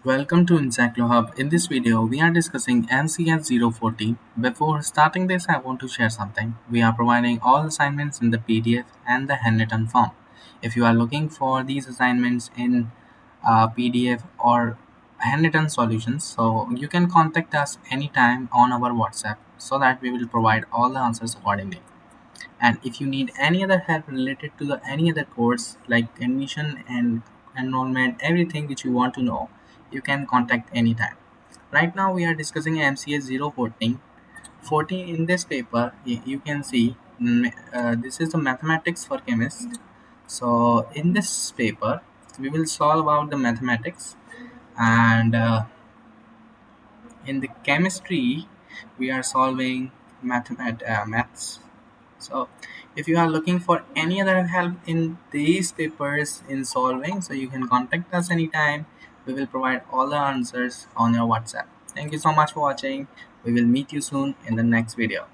Welcome to IGNOU Hub. In this video, we are discussing MCS 014. Before starting this, I want to share something. We are providing all assignments in the PDF and the handwritten form. If you are looking for these assignments in PDF or handwritten solutions, so you can contact us anytime on our WhatsApp so that we will provide all the answers accordingly. And if you need any other help related to the any other course like admission and enrollment, everything which you want to know, you can contact anytime. Right now we are discussing MCS 014. 14 in this paper, you can see this is the mathematics for chemists. So in this paper, we will solve about the mathematics and in the chemistry we are solving maths. So if you are looking for any other help in these papers in solving, so you can contact us anytime. We will provide all the answers on your WhatsApp. Thank you so much for watching. We will meet you soon in the next video.